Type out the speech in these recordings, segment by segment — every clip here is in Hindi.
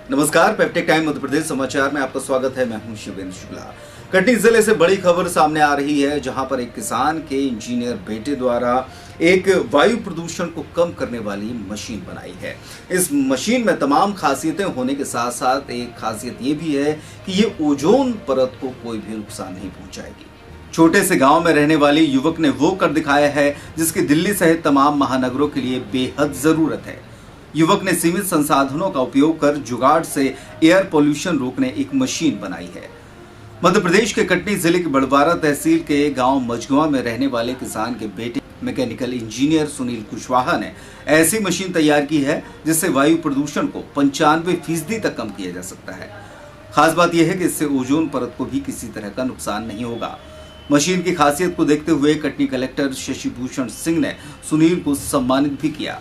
नमस्कार, पेप्टेक टाइम मध्य प्रदेश समाचार में आपका स्वागत है। मैं हूं शिवेंद्र शुक्ला। कटनी जिले से बड़ी खबर सामने आ रही है, जहां पर एक किसान के इंजीनियर बेटे द्वारा एक वायु प्रदूषण को कम करने वाली मशीन बनाई है। इस मशीन में तमाम खासियतें होने के साथ साथ एक खासियत ये भी है कि ये ओजोन परत को कोई भी नुकसान नहीं पहुंचाएगी। छोटे से गांव में रहने वाली युवक ने वो कर दिखाया है जिसकी दिल्ली सहित तमाम महानगरों के लिए बेहद जरूरत है। युवक ने सीमित संसाधनों का उपयोग कर जुगाड़ से एयर पोल्यूशन रोकने एक मशीन बनाई है। मध्य प्रदेश के कटनी जिले की बड़वारा तहसील के गांव मझगवा में रहने वाले किसान के बेटे मैकेनिकल इंजीनियर सुनील कुशवाहा ने ऐसी मशीन तैयार की है जिससे वायु प्रदूषण को 95% तक कम किया जा सकता है। खास बात यह है कि इससे ओजोन परत को भी किसी तरह का नुकसान नहीं होगा। मशीन की खासियत को देखते हुए कटनी कलेक्टर शशि भूषण सिंह ने सुनील को सम्मानित भी किया।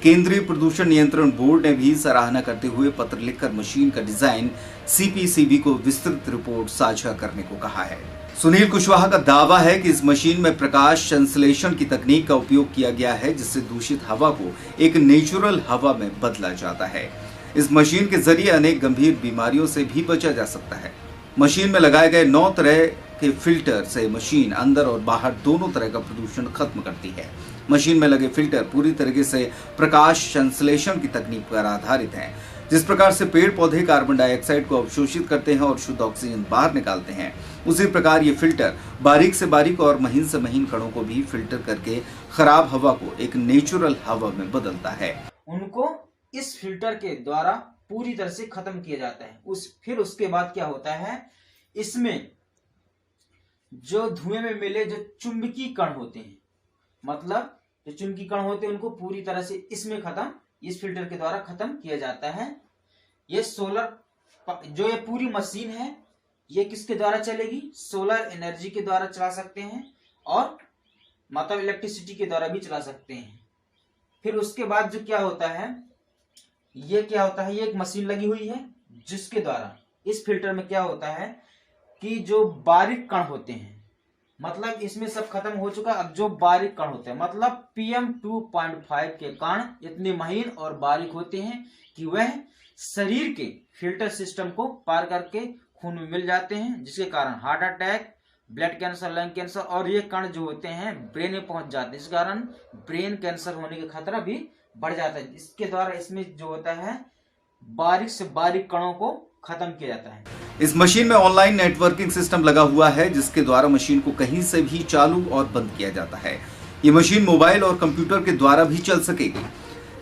केंद्रीय प्रदूषण नियंत्रण बोर्ड ने भी सराहना करते हुए पत्र लिखकर मशीन का डिजाइन सीपीसीबी को विस्तृत रिपोर्ट साझा करने को कहा है। सुनील कुशवाहा का दावा है कि इस मशीन में प्रकाश संश्लेषण की तकनीक का उपयोग किया गया है, जिससे दूषित हवा को एक नेचुरल हवा में बदला जाता है। इस मशीन के जरिए अनेक गंभीर बीमारियों से भी बचा जा सकता है। मशीन में लगाए गए 9 तरह के फिल्टर से मशीन अंदर और बाहर दोनों तरह का प्रदूषण खत्म करती है। मशीन में लगे फिल्टर पूरी तरीके से प्रकाश संश्लेषण की तकनीक पर आधारित हैं। जिस प्रकार से पेड़ पौधे कार्बन डाइऑक्साइड को अवशोषित करते हैं और शुद्ध ऑक्सीजन बाहर निकालते हैं, उसी प्रकार ये फिल्टर बारीक से बारीक और महीन से महीन कणों को भी फिल्टर करके खराब हवा को एक नेचुरल हवा में बदलता है। उनको इस फिल्टर के द्वारा पूरी तरह से खत्म किया जाता है। फिर उसके बाद क्या होता है, इसमें जो धुएं में मिले जो चुंबकीय कण होते हैं, मतलब जो चुंबकीय कण होते हैं, उनको पूरी तरह से इसमें इस फिल्टर के द्वारा खत्म किया जाता है। ये जो ये पूरी मशीन है, ये किसके द्वारा चलेगी? सोलर एनर्जी के द्वारा चला सकते हैं और मतलब इलेक्ट्रिसिटी के द्वारा भी चला सकते हैं। फिर उसके बाद जो क्या होता है, ये एक मशीन लगी हुई है जिसके द्वारा इस फिल्टर में क्या होता है कि जो बारीक कण होते हैं, मतलब इसमें सब खत्म हो चुका। अब जो बारीक कण होते हैं, मतलब PM 2.5 के कण इतने महीन और बारीक होते हैं कि वह शरीर के फिल्टर सिस्टम को पार करके खून में मिल जाते हैं, जिसके कारण heart attack, blood cancer, lung cancer और ये कण जो होते हैं ब्रेन में पहुंच जाते हैं। इस कारण ब्रेन कैंसर होने का खतरा भी बढ़ जाता है। इसके द्वारा इसमें जो होता है बारीक से बारीक कणों को खत्म किया जाता है। इस मशीन में ऑनलाइन नेटवर्किंग सिस्टम लगा हुआ है, जिसके द्वारा मशीन को कहीं से भी चालू और बंद किया जाता है। ये मशीन मोबाइल और कंप्यूटर के द्वारा भी चल सकेगी।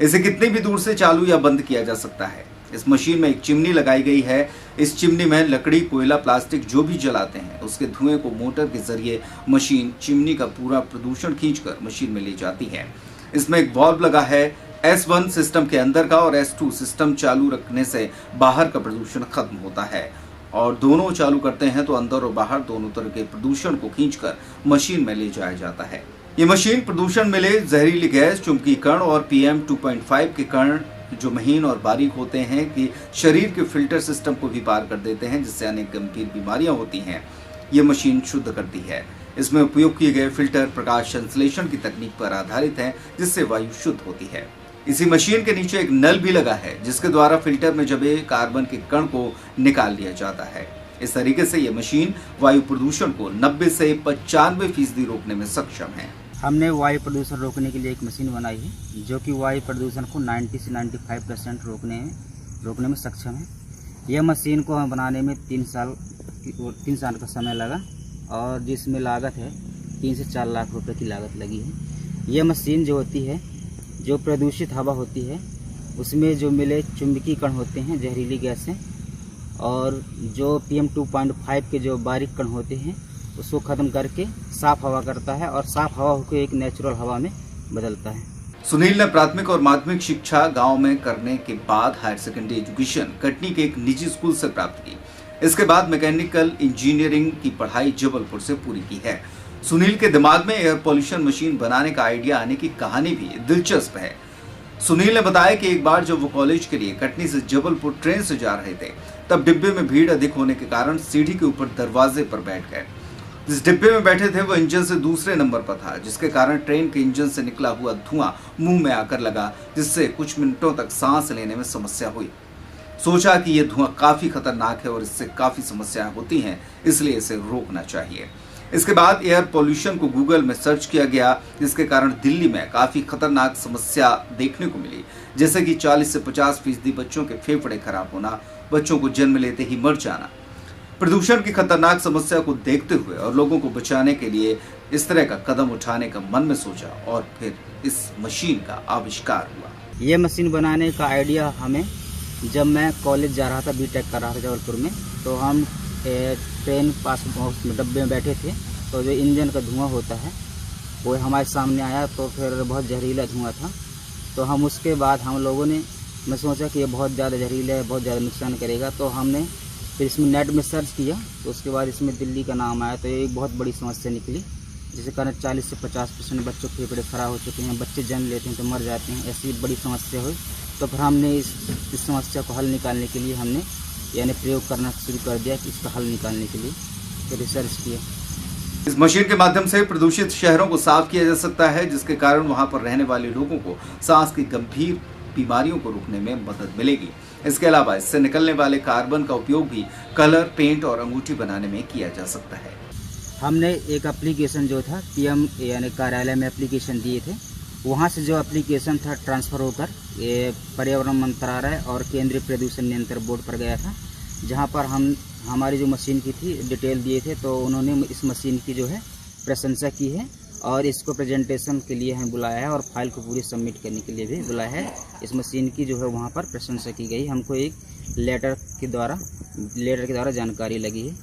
इसे कितनी भी दूर से चालू या बंद किया जा सकता है। इस मशीन में एक चिमनी लगाई गई है। इस चिमनी में लकड़ी, कोयला, प्लास्टिक जो भी जलाते हैं उसके धुएं को मोटर के जरिए मशीन चिमनी का पूरा प्रदूषण खींचकर मशीन में ले जाती है। इसमें एक वाल्व लगा है। S1 सिस्टम के अंदर का और S2 सिस्टम चालू रखने से बाहर का प्रदूषण खत्म होता है, और दोनों चालू करते हैं तो अंदर और बाहर दोनों तरह के प्रदूषण को खींचकर मशीन में ले जाया जाता है। ये मशीन प्रदूषण मिले जहरीली गैस, चुंबकीय कण और PM 2.5 के कण जो महीन और बारीक होते हैं कि शरीर के फिल्टर सिस्टम को भी पार कर देते हैं, जिससे अनेक गंभीर बीमारियां होती हैं, ये मशीन शुद्ध करती है। इसमें उपयोग किए गए फिल्टर प्रकाश संश्लेषण की तकनीक पर आधारित है, जिससे वायु शुद्ध होती है। इसी मशीन के नीचे एक नल भी लगा है, जिसके द्वारा फिल्टर में जमे कार्बन के कण को निकाल लिया जाता है। इस तरीके से यह मशीन वायु प्रदूषण को 90 से 95% रोकने में सक्षम है। हमने वायु प्रदूषण रोकने के लिए एक मशीन बनाई है, जो कि वायु प्रदूषण को 90 से 95% रोकने में सक्षम है। यह मशीन को हम बनाने में 3 साल का समय लगा, और जिसमें लागत है 3 से 4 लाख रुपए की लागत लगी है। यह मशीन जो होती है, जो प्रदूषित हवा होती है, उसमें जो मिले चुंबकीय कण होते हैं, जहरीली गैसें, और जो PM 2.5 के जो बारीक कण होते हैं, उसको खत्म करके साफ हवा करता है और साफ हवा को एक नेचुरल हवा में बदलता है। सुनील ने प्राथमिक और माध्यमिक शिक्षा गांव में करने के बाद हायर सेकेंडरी एजुकेशन कटनी के एक निजी स्कूल से प्राप्त की। इसके बाद मैकेनिकल इंजीनियरिंग की पढ़ाई जबलपुर से पूरी की है। सुनील के दिमाग में एयर पॉल्यूशन मशीन बनाने का आइडिया आने की कहानी भी दिलचस्प है। सुनील ने बताया कि एक बार जब वो कॉलेज के लिए कटनी से जबलपुर ट्रेन से जा रहे थे, तब डिब्बे में भीड़ अधिक होने के कारण सीढ़ी के ऊपर दरवाजे पर बैठ गए। जिस डिब्बे में बैठे थे वो इंजन से दूसरे नंबर पर था, जिसके कारण ट्रेन के इंजन से निकला हुआ धुआं मुंह में आकर लगा, जिससे कुछ मिनटों तक सांस लेने में समस्या हुई। सोचा कि यह धुआं काफी खतरनाक है और इससे काफी समस्याएं होती हैं, इसलिए इसे रोकना चाहिए। इसके बाद एयर पोल्यूशन को गूगल में सर्च किया गया, जिसके कारण दिल्ली में काफी खतरनाक समस्या देखने को मिली, जैसे कि 40 से 50% बच्चों के फेफड़े खराब होना, बच्चों को जन्म लेते ही मर जाना। प्रदूषण की खतरनाक समस्या को देखते हुए और लोगों को बचाने के लिए इस तरह का कदम उठाने का मन में सोचा और फिर इस मशीन का आविष्कार हुआ। ये मशीन बनाने का आइडिया हमें जब मैं कॉलेज जा रहा था, बीटेक कर रहा था जबलपुर में, तो हम ट्रेन पास में डब्बे में बैठे थे, तो जो इंजन का धुआं होता है वो हमारे सामने आया, तो फिर बहुत जहरीला धुआं था। तो हम उसके बाद हम लोगों ने, मैं सोचा कि ये बहुत ज़्यादा जहरीला है, बहुत ज़्यादा नुकसान करेगा, तो हमने फिर इसमें नेट में सर्च किया, तो उसके बाद इसमें दिल्ली का नाम आया। तो ये एक बहुत बड़ी समस्या निकली, जिसके कारण 40 से 50% बच्चों के फेफड़े खराब हो चुके हैं, बच्चे जन्म लेते हैं तो मर जाते हैं, ऐसी बड़ी समस्या हुई। तो फिर हमने इस समस्या को हल निकालने के लिए हमने यानी प्रयोग करना शुरू कर दिया कि इसका हल निकालने के लिए फिर रिसर्च किया। इस मशीन के माध्यम से प्रदूषित शहरों को साफ किया जा सकता है, जिसके कारण वहां पर रहने वाले लोगों को सांस की गंभीर बीमारियों को रोकने में मदद मिलेगी। इसके अलावा इससे निकलने वाले कार्बन का उपयोग भी कलर, पेंट और अंगूठी बनाने में किया जा सकता है। हमने एक एप्लीकेशन जो था पीएम यानी कार्यालय में एप्लीकेशन दिए थे, वहाँ से जो एप्लीकेशन था ट्रांसफ़र होकर ये पर्यावरण मंत्रालय और केंद्रीय प्रदूषण नियंत्रण बोर्ड पर गया था, जहाँ पर हम हमारी जो मशीन की थी डिटेल दिए थे। तो उन्होंने इस मशीन की जो है प्रशंसा की है और इसको प्रेजेंटेशन के लिए हमें बुलाया है और फाइल को पूरी सबमिट करने के लिए भी बुलाया है। इस मशीन की जो है वहाँ पर प्रशंसा की गई, हमको एक लेटर के द्वारा जानकारी लगी है।